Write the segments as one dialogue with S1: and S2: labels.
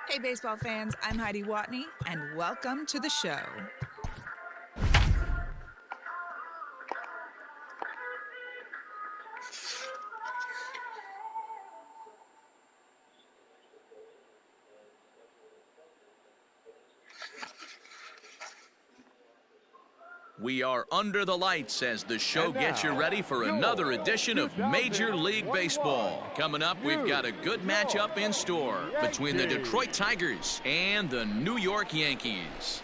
S1: Hey, baseball fans, I'm Heidi Watney, and welcome to the show.
S2: We are under the lights as the show gets you ready for another edition of Major League Baseball. Coming up, we've got a good matchup in store between the Detroit Tigers and the New York Yankees.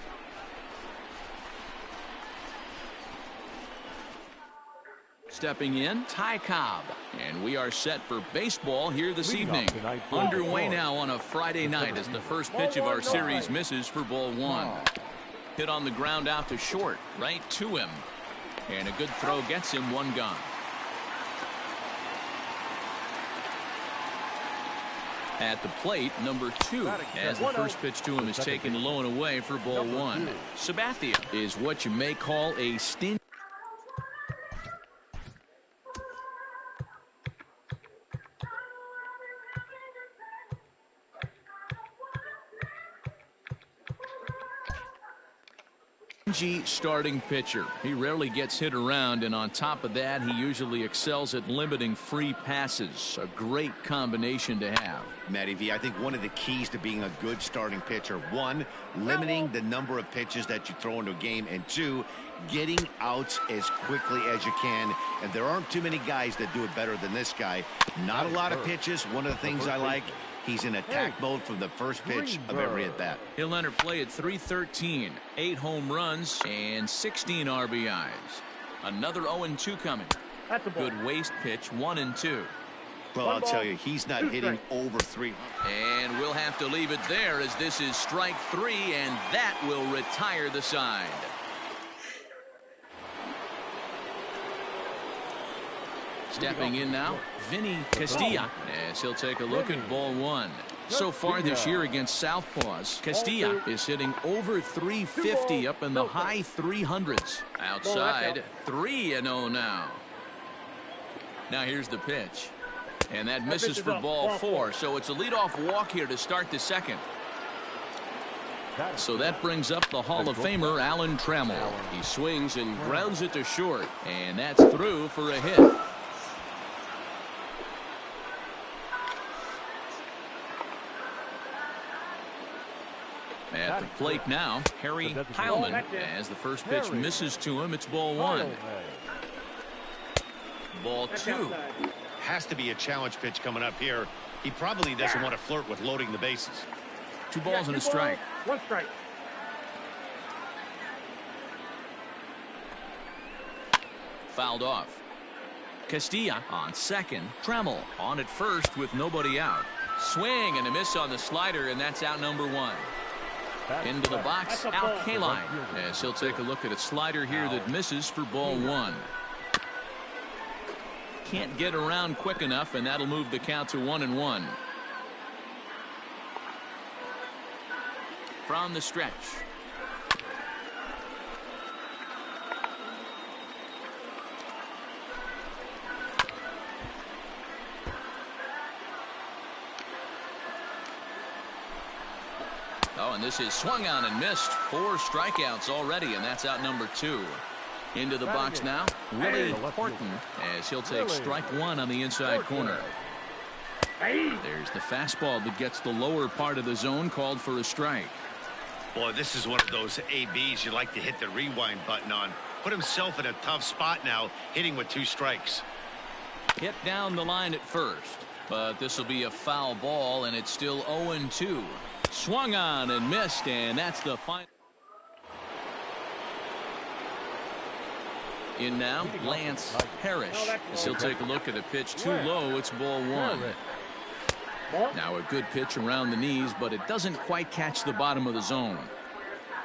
S2: Stepping in, Ty Cobb. And we are set for baseball here this evening. Underway now on a Friday night as the first pitch of our series misses for ball one. Hit on the ground out to short, right to him. And a good throw gets him one gone. At the plate, number 2, as the first pitch to him is taken low and away for ball one. Sabathia is what you may call a stingy starting pitcher. He rarely gets hit around, and on top of that, he usually excels at limiting free passes. A great combination to have.
S3: Matty V, I think one of the keys to being a good starting pitcher, 1, limiting the number of pitches that you throw into a game, and 2, getting outs as quickly as you can. And there aren't too many guys that do it better than this guy. Not a lot of pitches. One of the things I like, he's in attack mode from the first pitch of every at-bat.
S2: He'll enter play at 313, 8 home runs and 16 RBIs. Another 0-2 coming. Good waste pitch, 1-2.
S3: Well, I'll tell you, he's not hitting over 3.
S2: And we'll have to leave it there as this is strike 3, and that will retire the side. Stepping in now, Vinny Castilla, as he'll take a look at ball one. So far this year against Southpaws, Castilla is hitting over 350 up in the high 300s. Outside, 3-0 now. Now here's the pitch. And that misses for ball 4, so it's a leadoff walk here to start the second. So that brings up the Hall of Famer, Alan Trammell. He swings and grounds it to short, and that's through for a hit. At the plate now, Harry Heilman. As the first pitch misses to him, it's ball 1. Ball 2.
S3: Has to be a challenge pitch coming up here. He probably doesn't want to flirt with loading the bases.
S2: 2 balls and a strike.
S4: 1 strike.
S2: Fouled off. Castilla on second. Trammell on at first with nobody out. Swing and a miss on the slider, and that's out number 1. Into the box, Al Kaline, as he'll take a look at a slider here that misses for ball 1. Can't get around quick enough, and that'll move the count to 1-1. From the stretch. Oh, and this is swung on and missed. 4 strikeouts already, and that's out number 2. Into the box now, Willie Horton, as he'll take strike 1 on the inside corner. There's the fastball that gets the lower part of the zone, called for a strike.
S3: Boy, this is one of those ABs you like to hit the rewind button on. Put himself in a tough spot now, hitting with 2 strikes.
S2: Hit down the line at first, but this will be a foul ball, and it's still 0-2. Swung on and missed, and that's the final. In now, Lance Parrish, as he'll take a look at a pitch too low. It's ball 1. Now a good pitch around the knees, but it doesn't quite catch the bottom of the zone.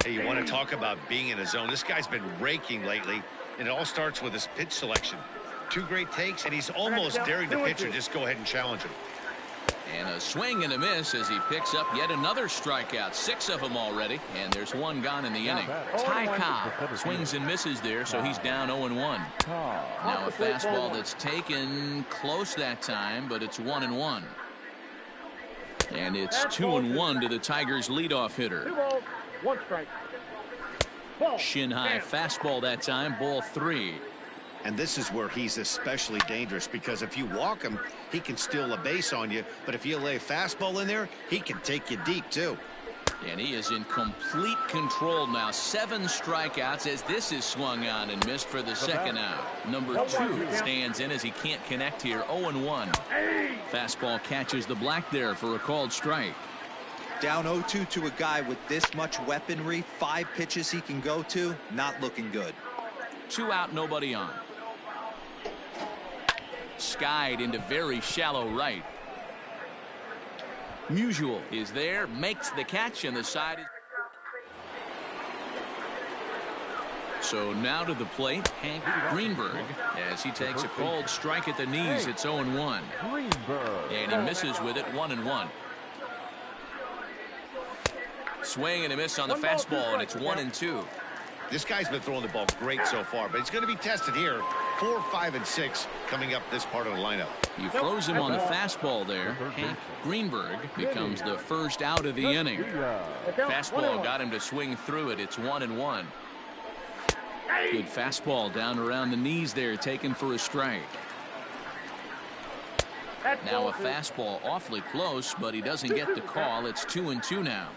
S3: Hey, you want to talk about being in a zone? This guy's been raking lately, and it all starts with his pitch selection. 2 great takes, and he's almost daring the pitcher just go ahead and challenge him.
S2: And a swing and a miss as he picks up yet another strikeout. 6 of them already, and there's 1 gone in the inning. Ty Cobb swings and misses there, so he's down 0-1. Now a fastball that's taken close that time, but it's 1-1. And it's 2-1 to the Tigers' leadoff hitter.
S4: 2 balls, 1 strike. Ball.
S2: Shin-high fastball that time, ball 3.
S3: And this is where he's especially dangerous, because if you walk him, he can steal a base on you. But if you lay a fastball in there, he can take you deep, too.
S2: And he is in complete control now. 7 strikeouts as this is swung on and missed for the second out. Number 2 stands in as he can't connect here. 0-1. Fastball catches the black there for a called strike.
S5: Down 0-2 to a guy with this much weaponry, 5 pitches he can go to, not looking good.
S2: 2 out, nobody on. Skied into very shallow right. Musial is there, makes the catch, and the side is... So now to the plate, Hank Greenberg, as he takes a called strike at the knees. It's 0-1. And he misses with it, 1-1. Swing and a miss on the fastball, and it's 1-2.
S3: This guy's been throwing the ball great so far, but he's going to be tested here. 4, 5, and 6 coming up this part of the lineup.
S2: You froze him on the fastball there. Hank Greenberg becomes the first out of the inning. Fastball got him to swing through it. It's 1-1. Good fastball down around the knees there, taken for a strike. Now a fastball awfully close, but he doesn't get the call. It's 2-2 now.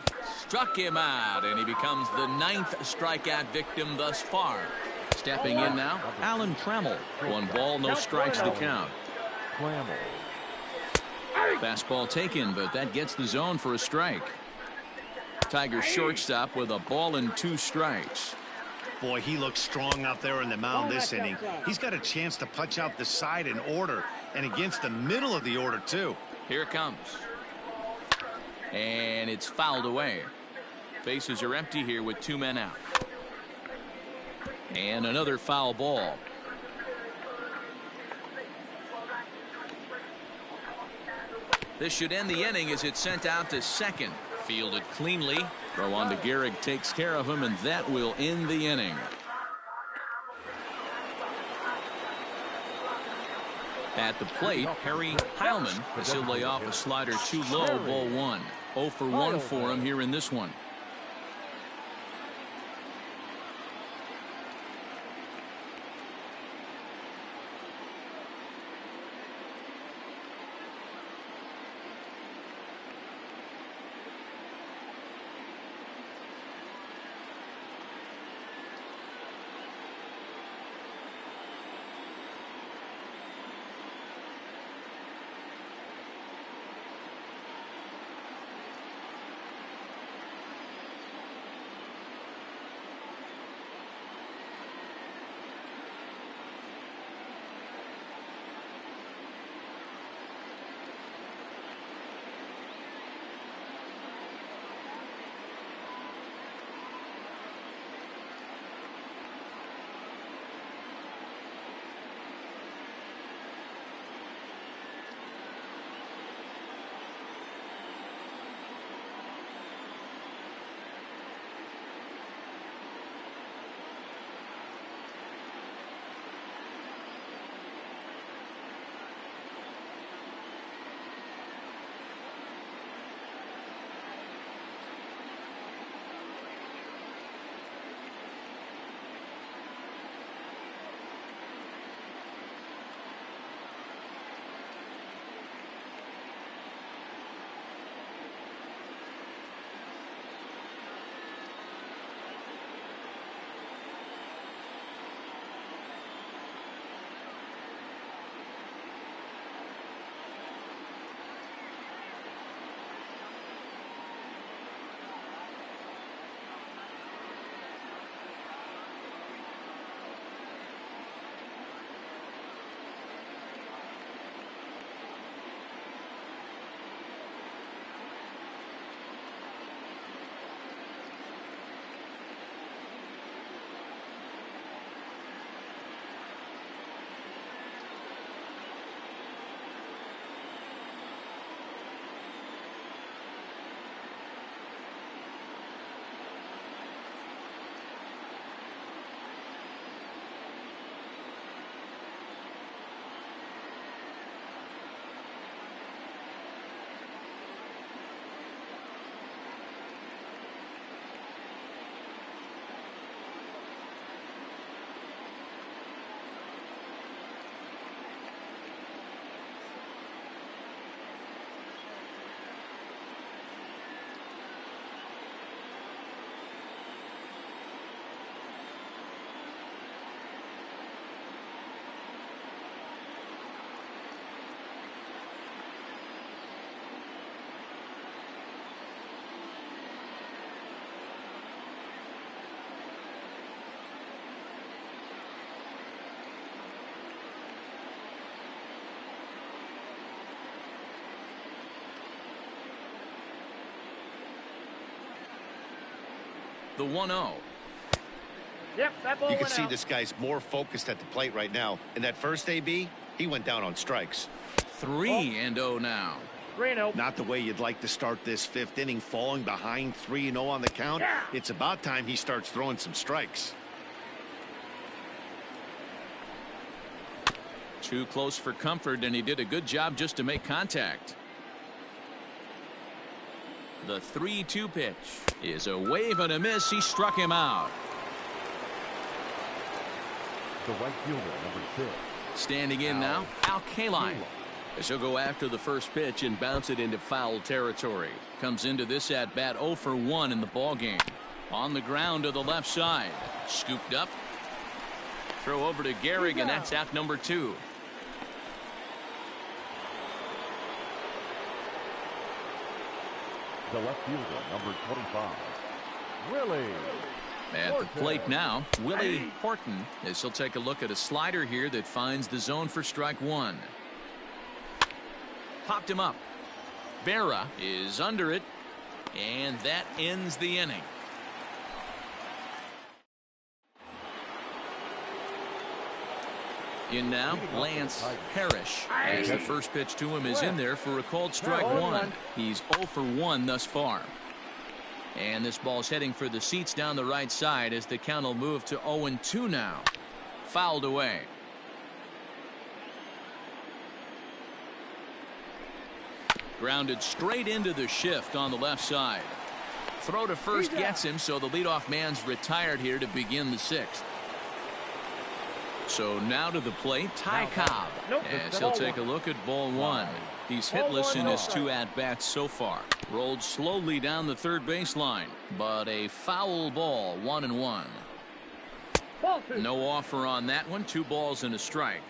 S2: Struck him out, and he becomes the 9th strikeout victim thus far. Stepping in now, Alan Trammell. 1 ball, no strikes the count. Fastball taken, but that gets the zone for a strike. Tigers shortstop with a ball and 2 strikes.
S3: Boy, he looks strong out there in the mound this inning. He's got a chance to punch out the side in order, and against the middle of the order, too.
S2: Here it comes. And it's fouled away. Bases are empty here with 2 men out. And another foul ball. This should end the inning as it's sent out to second. Fielded cleanly. Throw on to Gehrig, takes care of him, and that will end the inning. At the plate, Harry Heilman as he'll lay off a slider too low, ball 1. 0 for 1 for him here in this one. The 1-0.
S4: Yep, that ball
S3: You can
S4: went
S3: see
S4: out.
S3: this guy's more focused at the plate right now. In that first AB, he went down on strikes.
S2: 3-0 now.
S4: 3-0.
S3: Not the way you'd like to start this fifth inning, falling behind 3-0 on the count.
S4: Yeah.
S3: It's about time he starts throwing some strikes.
S2: Too close for comfort, and he did a good job just to make contact. The 3-2 pitch is a wave and a miss. He struck him out.
S6: The right fielder, number 6.
S2: Standing in now, Al Kaline. As he'll go after the first pitch and bounce it into foul territory. Comes into this at bat 0 for 1 in the ball game. On the ground to the left side. Scooped up. Throw over to Gehrig, and that's out number 2.
S6: The left fielder, number 25. Willie.
S2: At the plate now, Willie Horton, as he'll take a look at a slider here that finds the zone for strike 1. Popped him up. Berra is under it, and that ends the inning. In now, Lance Parrish, as the first pitch to him is in there for a called strike 1. He's 0 for 1 thus far. And this ball's heading for the seats down the right side as the count will move to 0-2 now. Fouled away. Grounded straight into the shift on the left side. Throw to first gets him, so the leadoff man's retired here to begin the 6th. So now to the plate, Ty Cobb, as he'll take a look at ball 1. He's hitless in his 2 at-bats so far. Rolled slowly down the third baseline, but a foul ball, 1-1. No offer on that one. 2 balls and a strike.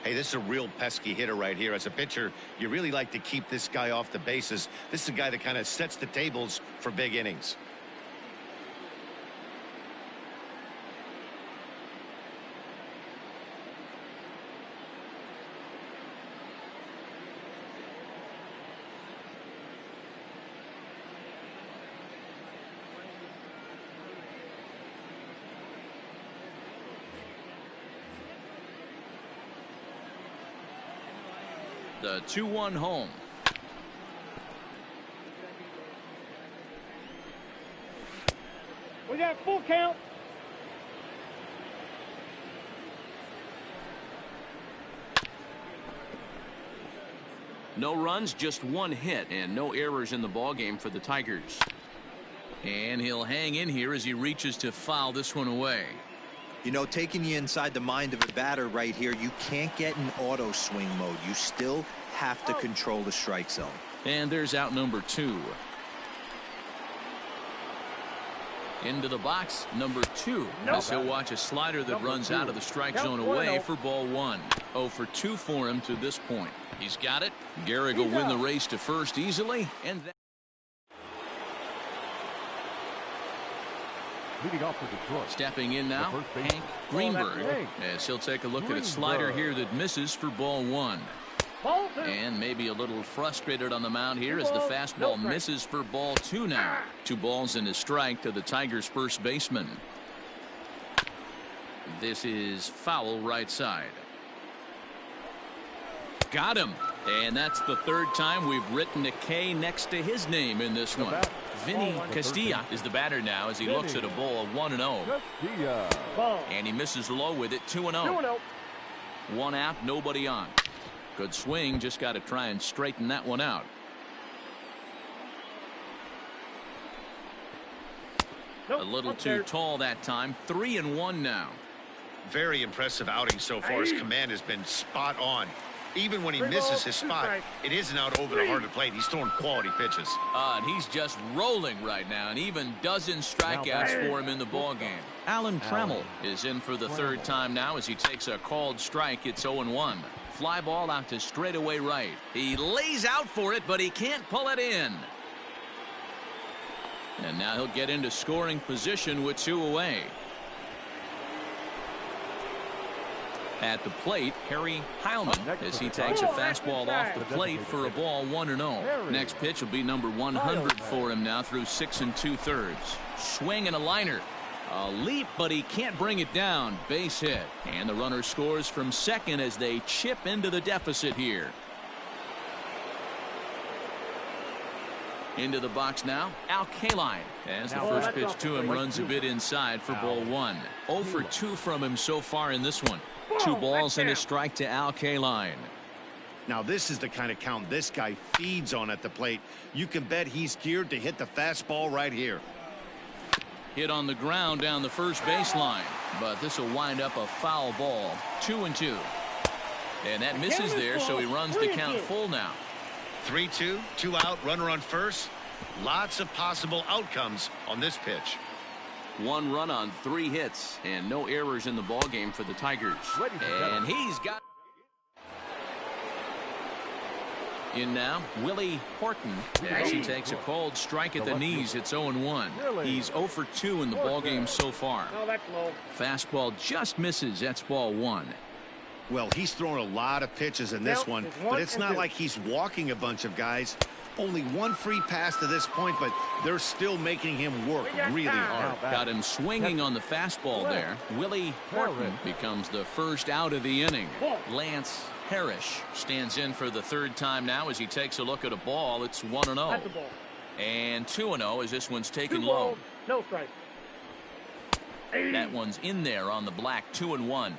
S3: Hey, this is a real pesky hitter right here. As a pitcher, you really like to keep this guy off the bases. This is a guy that kind of sets the tables for big innings.
S2: The 2-1 home.
S4: We got full count.
S2: No runs, just 1 hit, and no errors in the ballgame for the Tigers. And he'll hang in here as he reaches to foul this one away.
S5: You know, taking you inside the mind of a batter right here, you can't get in auto swing mode. You still have to control the strike zone.
S2: And there's out number 2. Into the box, number 2. As he'll watch a slider that runs out of the strike zone away for ball 1. 0 for 2 for him to this point. He's got it. Gehrig will win the race to first easily, and that
S6: Leading off for Detroit.
S2: stepping in now, Hank Greenberg, as he'll take a look at a slider here that misses for ball 1. And maybe a little frustrated on the mound here as the fastball misses for ball 2 now. 2 balls and a strike to the Tigers' first baseman. This is foul right side. Got him. And that's the 3rd time we've written a K next to his name in this one. Vinny Castilla is the batter now as he looks at a ball of 1-0. And he misses low with it, 2-0. 1 out, nobody on. Good swing, just got to try and straighten that one out. A little too tall that time. 3-1 now.
S3: Very impressive outing so far. His command has been spot on. Even when he misses his spot, it isn't out over the heart of the plate. He's throwing quality pitches.
S2: And he's just rolling right now, and even dozen strikeouts for him in the ballgame. Alan Trammell is in for the 3rd time now as he takes a called strike. It's 0-1. Fly ball out to straightaway right. He lays out for it, but he can't pull it in. And now he'll get into scoring position with 2 away. At the plate, Harry Heilman, as he takes a fastball off the plate for a ball 1-0. Next pitch will be number 100 for him now through 6 2/3. Swing and a liner. A leap, but he can't bring it down. Base hit. And the runner scores from second as they chip into the deficit here. Into the box now, Al Kaline, as the first pitch to him runs a bit inside for ball 1. 0 for 2 from him so far in this one. 2 balls and a strike to Al Kaline.
S3: Now this is the kind of count this guy feeds on at the plate. You can bet he's geared to hit the fastball right here.
S2: Hit on the ground down the first baseline, but this will wind up a foul ball. 2-2. And that misses there, so he runs the count full now.
S3: 3-2, 2 out, runner on first. Lots of possible outcomes on this pitch.
S2: 1 run on 3 hits and no errors in the ball game for the Tigers. And he's got in now Willie Horton as he takes a called strike at the knees. It's 0-1. He's 0 for 2 in the ball game so far. Fastball just misses. That's ball 1.
S3: Well, he's thrown a lot of pitches in this one, but it's not like he's walking a bunch of guys. Only 1 free pass to this point, but they're still making him work really hard.
S2: Got him swinging on the fastball there. Willie Horton becomes the first out of the inning. Lance Parrish stands in for the 3rd time now as he takes a look at a ball. It's 1-0. And 2-0 as this one's taken low.
S4: No strike.
S2: That one's in there on the black. 2-1.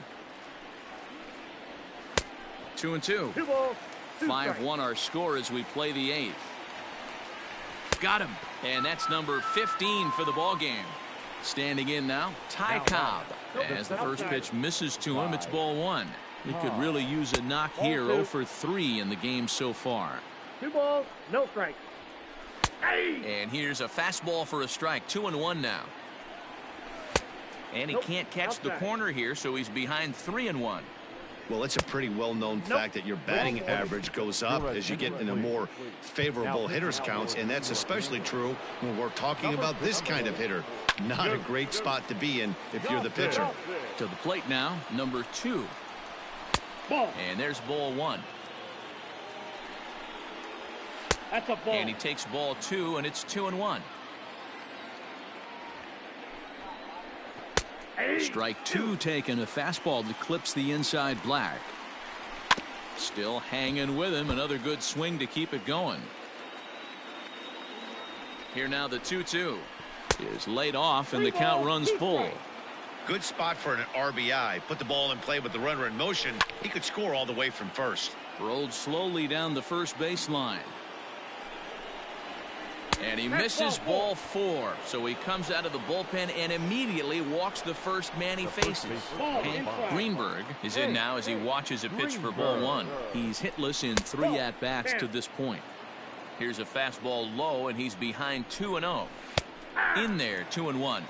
S2: 2-2. 5-1 our score as we play the 8th. Got him. And that's number 15 for the ball game. Standing in now, Ty Cobb. As the first pitch misses to him, it's ball 1. He could really use a knock here. 0 for 3 in the game so far.
S4: 2 balls, no strike.
S2: And here's a fastball for a strike. 2-1 now. And he can't catch the corner here, so he's behind 3-1.
S3: Well, it's a pretty well-known fact that your batting average goes up as you get into more favorable hitters counts, and that's especially true when we're talking about this kind of hitter. Not a great spot to be in if you're the pitcher.
S2: To the plate now, number 2. And there's ball 1.
S4: That's a ball.
S2: And he takes ball 2, and it's 2-1. Strike 2 taken, a fastball that clips the inside black. Still hanging with him. Another good swing to keep it going. Here now the 2-2 is laid off and the count runs full.
S3: Good spot for an RBI. Put the ball in play with the runner in motion. He could score all the way from first.
S2: Rolled slowly down the first baseline. And he misses ball 4. So he comes out of the bullpen and immediately walks the first man he faces. Hank Greenberg is in now as he watches a pitch for ball 1. He's hitless in 3 at-bats to this point. Here's a fastball low, and he's behind 2-0. In there, 2-1.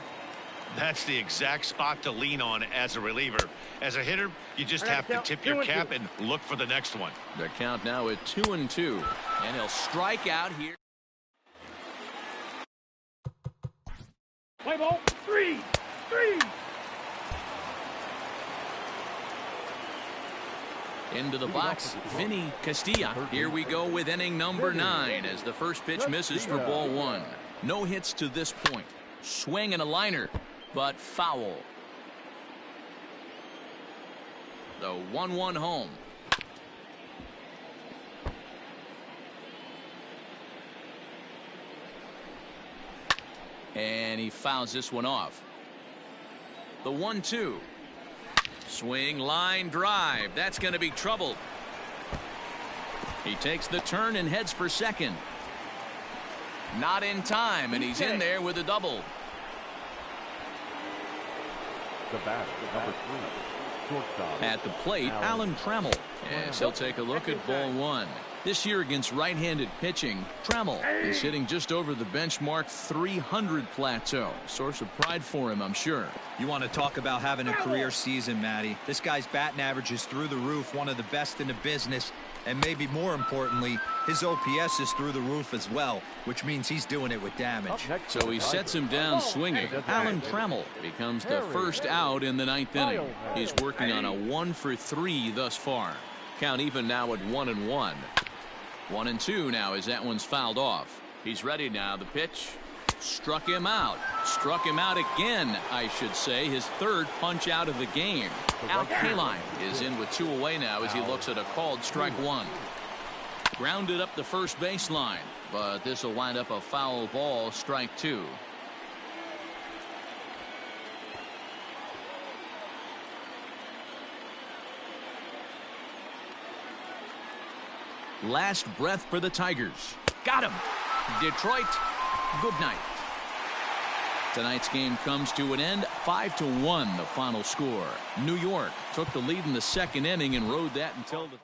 S3: That's the exact spot to lean on as a reliever. As a hitter, you just have to tip your cap and look for the next one.
S2: The count now at 2-2. And he'll strike out here.
S4: Play ball. 3.
S2: Into the box, Vinny Castilla. Here we go with inning number 9 as the first pitch misses for ball 1. No hits to this point. Swing and a liner, but foul. The 1-1 home. And he fouls this one off. The 1-2. Swing, line, drive. That's going to be trouble. He takes the turn and heads for second. Not in time, and he's in there with a double.
S6: The batter, number 3, shortstop.
S2: At the plate, Alan Trammell. Yes, he'll take a look at ball 1. This year against right-handed pitching, Trammell is hitting just over the benchmark 300 plateau. Source of pride for him, I'm sure.
S5: You want to talk about having a career season, Matty. This guy's batting average is through the roof, one of the best in the business. And maybe more importantly, his OPS is through the roof as well, which means he's doing it with damage.
S2: So he sets him down swinging. Alan Trammell becomes the first out in the 9th inning. He's working on a 1-for-3 thus far. Count even now at 1-1. 1-2 now as that one's fouled off. He's ready now. The pitch struck him out. Struck him out again, I should say. His 3rd punch out of the game. Al Kaline is in with 2 away now as he looks at a called strike 1. Grounded up the first baseline, but this will wind up a foul ball, strike 2. Last breath for the Tigers. Got him. Detroit, good night. Tonight's game comes to an end. 5-1 the final score. New York took the lead in the 2nd inning and rode that until the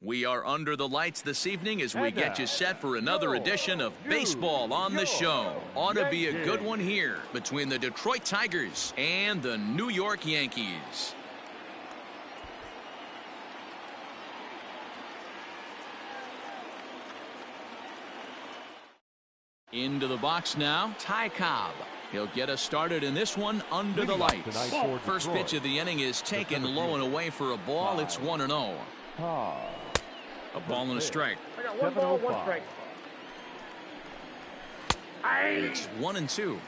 S2: We are under the lights this evening as we get you set for another edition of Baseball on the Show. Ought to be a good one here between the Detroit Tigers and the New York Yankees. Into the box now, Ty Cobb. He'll get us started in this one under the lights. First pitch of the inning is taken low and away for a ball. It's 1-0. A ball and a strike.
S4: I got 1 ball, 1 strike.
S2: It's 1-2.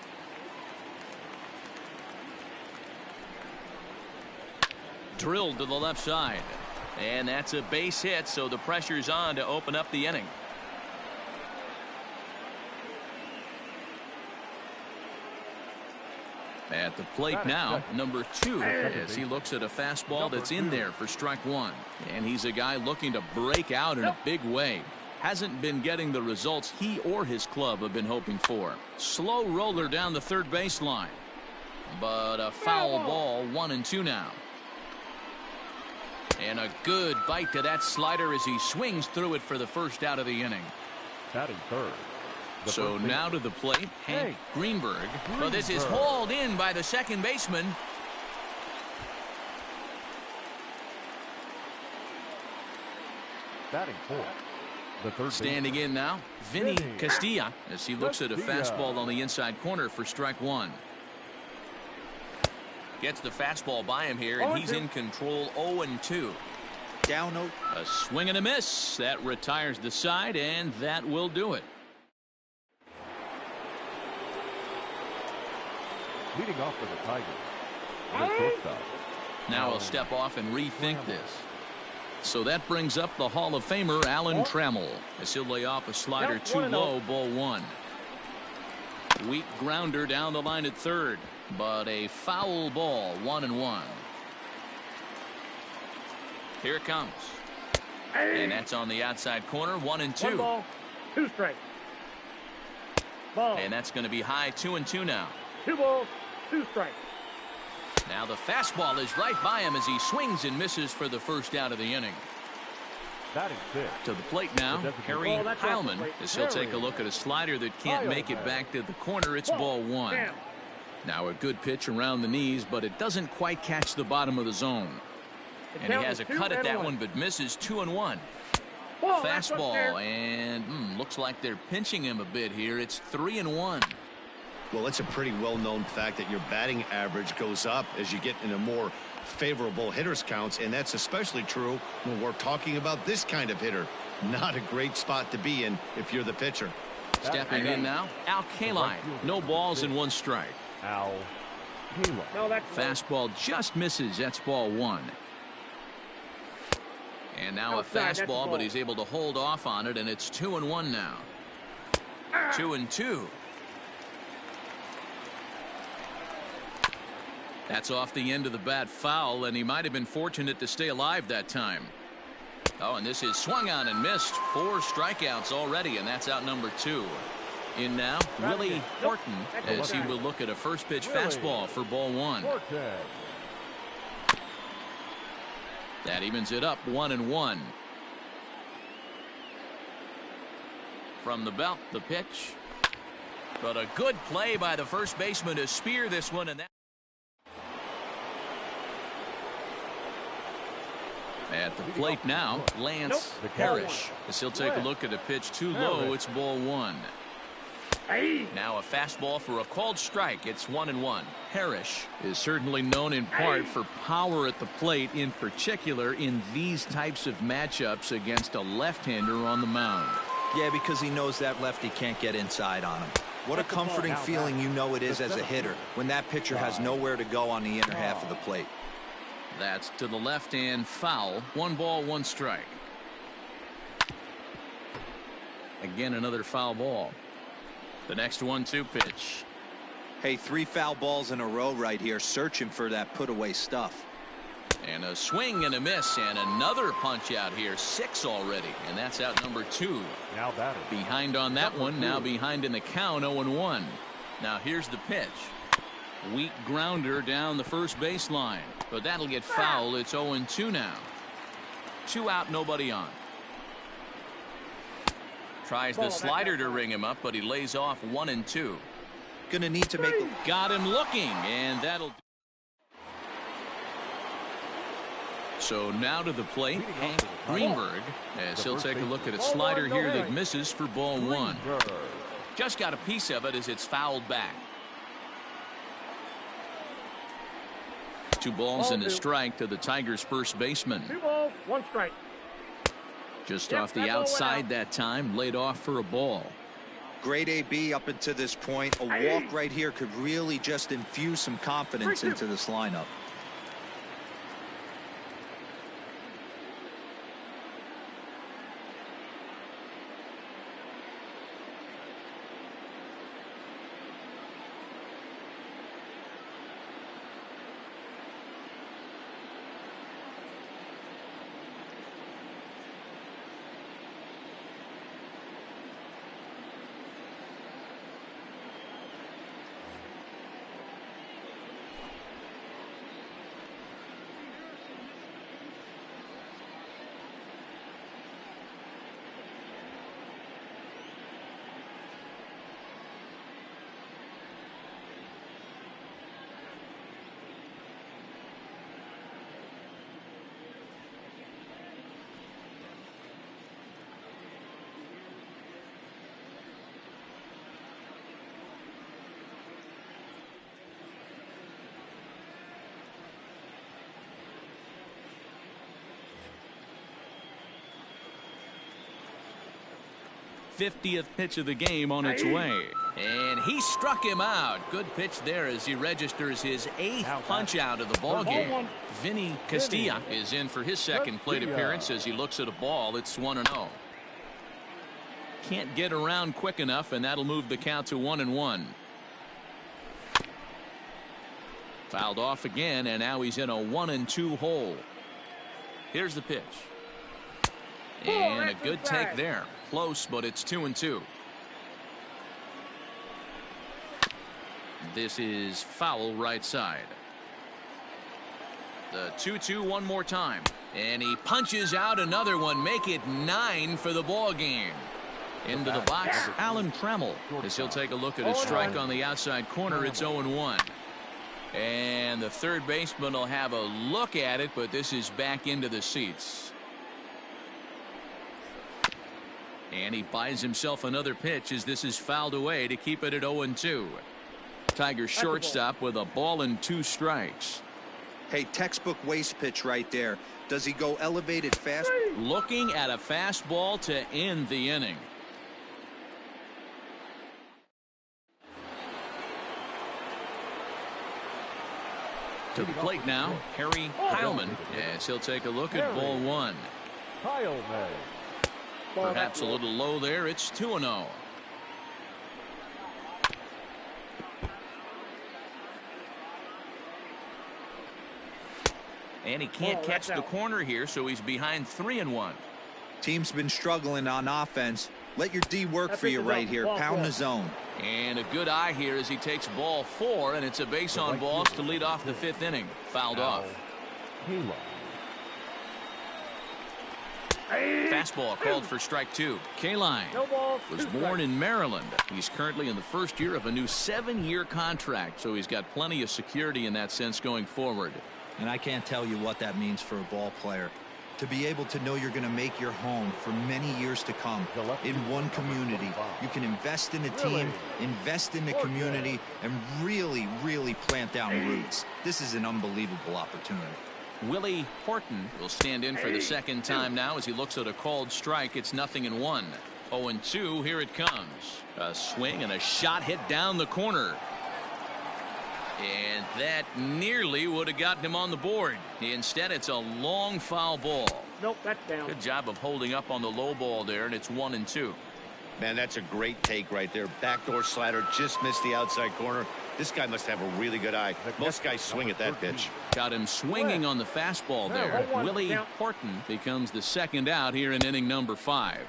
S2: Drilled to the left side. And that's a base hit, so the pressure's on to open up the inning. At the plate now, number 2, as he looks at a fastball that's in there for strike 1. And he's a guy looking to break out in a big way. Hasn't been getting the results he or his club have been hoping for. Slow roller down the 3rd baseline. But a foul ball, 1-2 now. And a good bite to that slider as he swings through it for the first out of the inning.
S6: Batting 3rd.
S2: So now to the plate, Hank Greenberg. But this is hauled in by the 2nd baseman.
S6: Batting 4th. The 3rd
S2: Standing in now, Vinny Castilla, as he looks at a fastball on the inside corner for strike 1. Gets the fastball by him here, and he's in control. 0-2.
S5: Down 0.
S2: A swing and a miss. That retires the side, and that will do it.
S6: Leading off for the Tigers.
S2: Now he'll step off and rethink this. So that brings up the Hall of Famer Alan Trammell as he'll lay off a slider too low, ball 1. Weak grounder down the line at 3rd, but a foul ball, 1-1. Here it comes. And that's on the outside corner, 1-2.
S4: 1 ball, 2 strikes. Ball.
S2: And that's going to be high, 2-2 now.
S4: 2 balls, 2 strikes.
S2: Now the fastball is right by him as he swings and misses for the first out of the inning.
S6: Batting 5th.
S2: To the plate now, Harry Heilman, as he'll take a look at a slider that can't make it back to the corner. It's ball 1. Now a good pitch around the knees, but it doesn't quite catch the bottom of the zone. And he has a cut at that one, but misses. 2-1. Fastball, and looks like they're pinching him a bit here. It's 3-1.
S3: Well, it's a pretty well-known fact that your batting average goes up as you get into more favorable hitters counts, and that's especially true when we're talking about this kind of hitter. Not a great spot to be in if you're the pitcher.
S2: Stepping in now, Al Kaline. No balls and 1 strike.
S6: Al Kaline.
S2: Fastball just misses. That's ball 1. And now
S4: Outside,
S2: a
S4: that's the
S2: fastball,
S4: ball.
S2: but he's able to hold off on it, and it's 2-1 now. 2-2. That's off the end of the bat foul, and he might have been fortunate to stay alive that time. Oh, and this is swung on and missed. 4 strikeouts already, and that's out number 2. In now, Willie Horton, as he will look at a first pitch fastball for ball 1. That evens it up 1-1. From the belt, the pitch. But a good play by the first baseman to spear this one, and that. At the plate now, Lance Parrish. As he'll take a look at a pitch too low, it's ball 1. Now a fastball for a called strike. It's 1-1. Parrish is certainly known in part for power at the plate, in particular in these types of matchups against a left-hander on the mound.
S5: Yeah, because he knows that lefty can't get inside on him. What a comforting feeling you know it is as a hitter when that pitcher has nowhere to go on the inner half of the plate.
S2: That's to the left and foul. 1 ball, 1 strike. Again, another foul ball. The next 1-2 pitch.
S5: Hey, 3 foul balls in a row right here, searching for that put away stuff.
S2: And a swing and a miss, and another punch out here. 6 already, and that's out number 2.
S6: Now batting.
S2: Behind on that one, now behind in the count, 0-1. Now here's the pitch. Weak grounder down the first baseline, but that'll get foul. It's 0-2 now. 2 out, nobody on. Tries the slider to ring him up, but he lays off 1-2.
S5: Gonna need to make a...
S2: Got him looking, and that'll... So now to the plate, Hank Greenberg, as he'll take a look at a slider here that misses for ball 1. Just got a piece of it as it's fouled back. 2 balls and a strike to the Tigers' first baseman.
S4: 2 balls, 1 strike.
S2: Just off the outside that time, laid off for a ball.
S5: Great AB up until this point. A walk right here could really just infuse some confidence into this lineup.
S2: '50th pitch of the game on its way. And he struck him out. Good pitch there as he registers his 8th punch out of the ball game. Vinny Castilla is in for his second plate appearance as he looks at a ball. It's 1-0. Can't get around quick enough, and that'll move the count to 1-1. Fouled off again, and now he's in a 1-2 hole. Here's the pitch. And a good take there. Close, but it's 2-2. This is foul right side. The 2-2 one more time. And he punches out another one. Make it 9 for the ball game. Into the box, Alan Trammell. As he'll take a look at his strike on the outside corner, it's 0-1. And the third baseman will have a look at it, but this is back into the seats. And he buys himself another pitch as this is fouled away to keep it at 0-2. Tigers shortstop with a ball and 2 strikes.
S5: Hey, textbook waste pitch right there. Does he go elevated fast?
S2: Looking at a fastball to end the inning. To the plate now, Harry Heilman, as he'll take a look at ball 1.
S6: Kyle May.
S2: Perhaps a little low there. It's 2-0. And he can't catch the corner here, so he's behind 3-1.
S5: Team's been struggling on offense. Let your D work for you right here. Pound the zone.
S2: And a good eye here as he takes ball 4, and it's a base on balls to lead off the 5th inning. Fouled off. Fastball called for strike 2. Kaline was born in Maryland. He's currently in the first year of a new 7-year contract, so he's got plenty of security in that sense going forward.
S5: And I can't tell you what that means for a ball player. To be able to know you're going to make your home for many years to come in one community. You can invest in a team, invest in the community, and really, really plant down roots. This is an unbelievable opportunity.
S2: Willie Horton will stand in for the second time now as he looks at a called strike. It's 0-1. 0-2. Here it comes. A swing and a shot hit down the corner. And that nearly would have gotten him on the board. Instead, it's a long foul ball.
S4: Nope, that's down.
S2: Good job of holding up on the low ball there, and it's 1-2.
S3: Man, that's a great take right there. Backdoor slider, just missed the outside corner. This guy must have a really good eye. Most guys swing at that pitch.
S2: Got him swinging on the fastball there. Willie Horton becomes the second out here in inning number 5.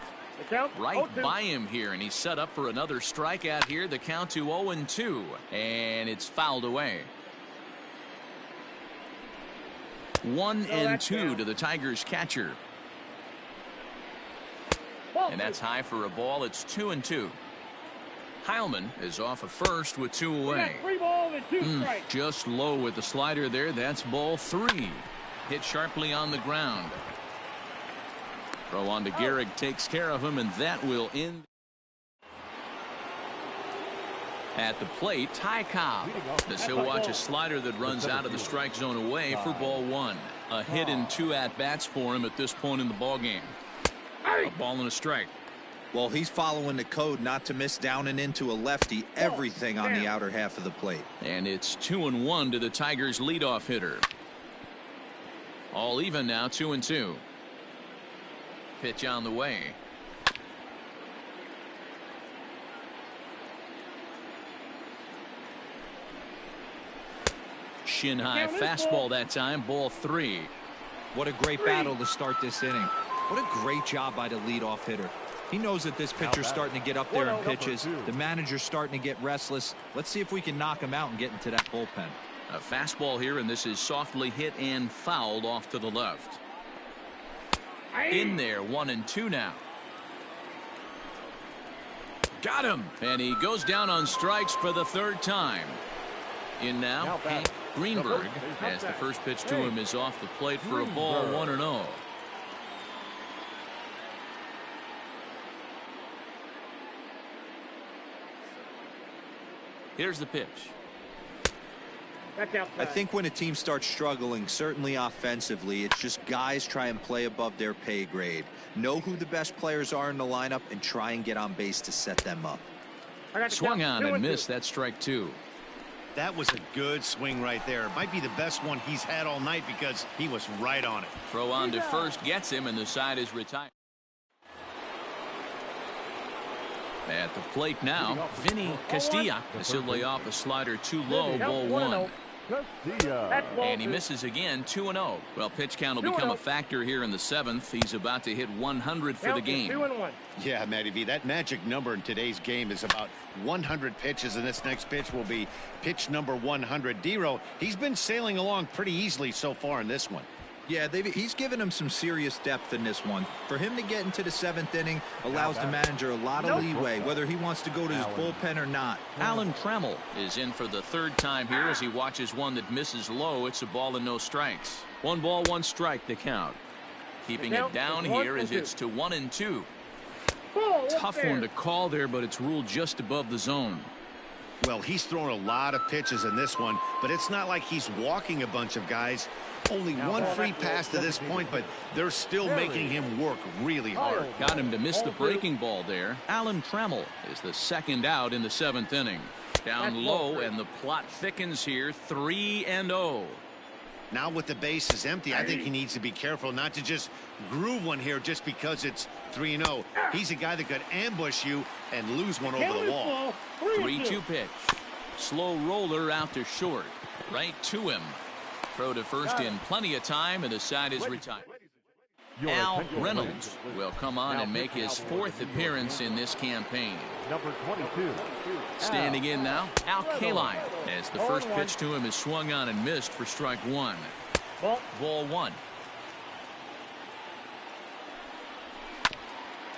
S2: Right by him here, and he's set up for another strikeout here. The count to 0-2, and it's fouled away. 1-2 to the Tigers catcher. And that's high for a ball. It's 2-2. Heilman is off of first with 2 away.
S4: 3 balls and 2 strikes.
S2: Just low with the slider there. That's ball 3. Hit sharply on the ground. Throw on to Gehrig, takes care of him, and that will end. At the plate, Ty Cobb. As he'll watch a slider that runs out of the strike zone away for ball 1. A hit and 2 at-bats for him at this point in the ballgame. A ball and a strike.
S5: Well, he's following the code not to miss down and into a lefty. Everything on the outer half of the plate.
S2: And it's 2-1 to the Tigers' leadoff hitter. All even now, 2-2. Pitch on the way. Shin high fastball that time. Ball 3.
S5: What a great battle to start this inning. What a great job by the leadoff hitter. He knows that this pitcher's starting to get up there in pitches. The manager's starting to get restless. Let's see if we can knock him out and get into that bullpen.
S2: A fastball here, and this is softly hit and fouled off to the left. In there, 1-2 now. Got him, and he goes down on strikes for the 3rd time. In now, Hank Greenberg, as the first pitch to him is off the plate for a ball, 1-0. Here's the pitch.
S5: I think when a team starts struggling, certainly offensively, it's just guys try and play above their pay grade. Know who the best players are in the lineup and try and get on base to set them up.
S2: Swung on and missed. That's strike 2.
S3: That was a good swing right there. Might be the best one he's had all night because he was right on it.
S2: Throw on to first gets him, and the side is retired. At the plate now, Vinny Castilla. As he'll lay off a slider too low, ball 1. And he misses again, 2-0. Well, pitch count will become a factor here in the 7th. He's about to hit 100 for the game.
S3: Yeah, Matty V, that magic number in today's game is about 100 pitches, and this next pitch will be pitch number 100. D-Row, he's been sailing along pretty easily so far in this one.
S5: Yeah, he's given him some serious depth in this one. For him to get into the 7th inning allows the manager a lot of leeway, whether he wants to go to his bullpen or not.
S2: Alan Trammell is in for the 3rd time here as he watches one that misses low. It's a ball and no strikes. 1 ball, 1 strike to count. Keeping it down here as it's to 1-2. Tough one to call there, but it's ruled just above the zone.
S3: Well, he's thrown a lot of pitches in this one, but it's not like he's walking a bunch of guys. Only one free pass to this point, but they're still making him work really hard.
S2: Got him to miss the breaking ball there. Alan Trammell is the 2nd out in the 7th inning. Down low, and the plot thickens here, 3-0.
S3: Now with the bases empty, I think he needs to be careful not to just groove one here just because it's 3-0. He's a guy that could ambush you and lose one over the wall.
S2: 3-2 pitch. Slow roller out to short. Right to him. Throw to first in plenty of time, and the side is retired. Al Reynolds will come on and make his 4th appearance in this campaign.
S6: Number 22.
S2: Standing in now, Al Kaline, as the first pitch to him is swung on and missed for strike 1. Ball 1.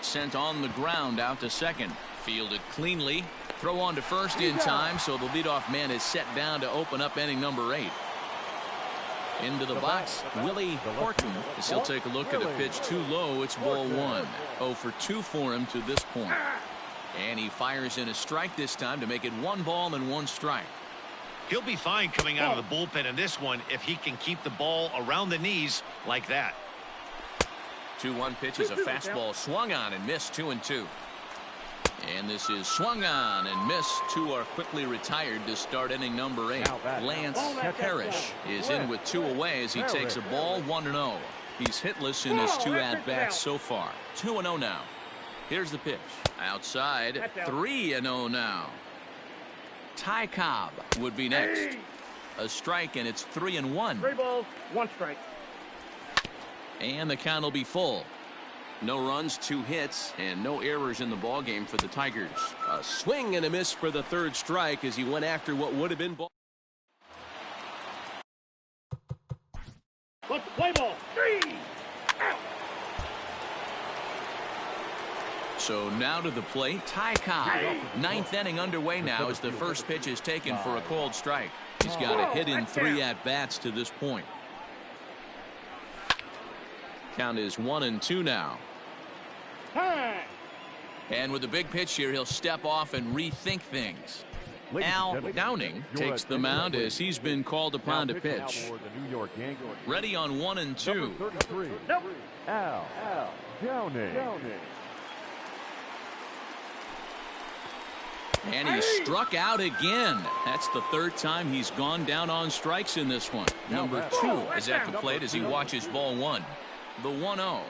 S2: Sent on the ground out to second. Fielded cleanly. Throw on to first in time, so the leadoff man is set down to open up inning number 8. Into the box, Willie Horton, as he'll take a look at a pitch too low. It's ball 1. 0 for 2 for him to this point. And he fires in a strike this time to make it 1 ball and 1 strike.
S3: He'll be fine coming out of the bullpen in this one if he can keep the ball around the knees like that.
S2: 2-1 pitch is a fastball swung on and missed. 2-2. And this is swung on and missed. 2 are quickly retired to start inning number 8. Lance Parrish is in with 2 away as he takes a ball 1-0. He's hitless in his 2 at-bats so far. 2-0 now. Here's the pitch. Outside. 3-0 now. Ty Cobb would be next. A strike, and it's 3-1.
S4: 3 balls, 1 strike.
S2: And the count will be full. No runs, 2 hits, and no errors in the ballgame for the Tigers. A swing and a miss for the 3rd strike as he went after what would have been ball.
S4: Let's play ball. 3. Out.
S2: So now to the plate, Ty Cobb. 9th inning underway now as the first pitch is taken for a called strike. He's got a hit in 3 at-bats to this point. Count is 1-2 now. And with the big pitch here, he'll step off and rethink things. Al Downing takes the mound as he's been called upon to pitch. Ready on 1-2.
S6: Al Downing.
S2: And he struck out again. That's the 3rd time he's gone down on strikes in this one. Number 2 is at the plate as he watches ball 1. The 1-0.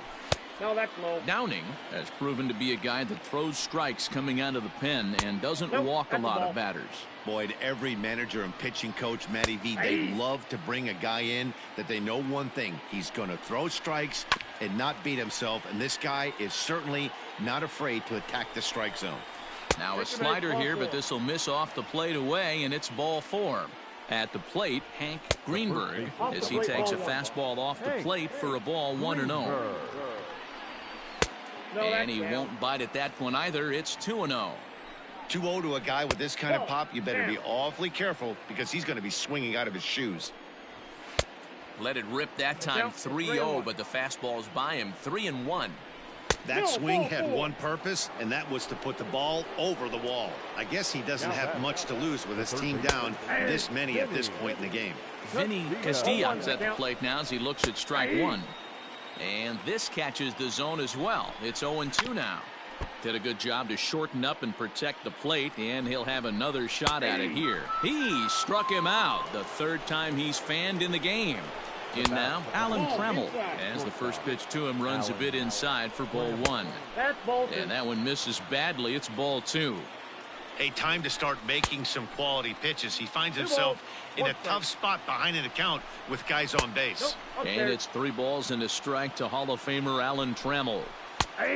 S4: No, that's low.
S2: Downing has proven to be a guy that throws strikes coming out of the pen and doesn't walk a lot of batters.
S3: Boyd, every manager and pitching coach, Matty V, they love to bring a guy in that they know one thing. He's going to throw strikes and not beat himself, and this guy is certainly not afraid to attack the strike zone.
S2: Now a slider here, but this will miss off the plate away, and it's ball 4. At the plate, Hank Greenberg, as he takes a fastball off the plate for a ball 1-0. And he won't bite at that one either. It's 2-0.
S3: 2-0 to a guy with this kind of pop, you better be awfully careful because he's going to be swinging out of his shoes.
S2: Let it rip that time. 3-0, but the fastball's by him. 3-1.
S3: That swing had one purpose, and that was to put the ball over the wall. I guess he doesn't have much to lose with his team down this many at this point in the game.
S2: Vinny Castilla is at the plate now as he looks at strike 1. And this catches the zone as well. It's 0-2 now. Did a good job to shorten up and protect the plate, and he'll have another shot at it here. He struck him out, the 3rd time he's fanned in the game. In now, Alan Trammell, as the first pitch to him runs a bit inside for ball 1. And that one misses badly. It's ball 2.
S3: A time to start making some quality pitches. He finds himself in a tough spot behind an account with guys on base.
S2: And it's 3 balls and a strike to Hall of Famer Alan Trammell.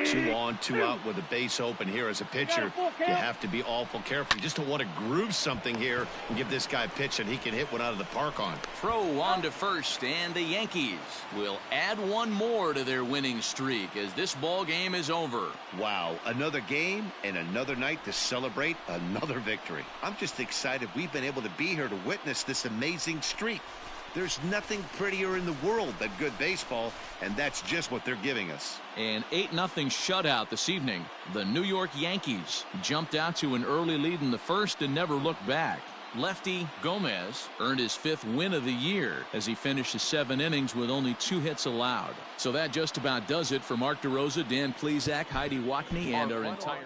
S3: 2 on, 2 out with a base open here as a pitcher. You have to be awful careful. You just don't want to groove something here and give this guy a pitch that he can hit one out of the park on.
S2: Throw on to first, and the Yankees will add 1 more to their winning streak as this ball game is over.
S3: Wow, another game and another night to celebrate another victory. I'm just excited we've been able to be here to witness this amazing streak. There's nothing prettier in the world than good baseball, and that's just what they're giving us.
S2: An 8-0 shutout this evening. The New York Yankees jumped out to an early lead in the first and never looked back. Lefty Gomez earned his 5th win of the year as he finished 7 innings with only 2 hits allowed. So that just about does it for Mark DeRosa, Dan Plesac, Heidi Watney, and our entire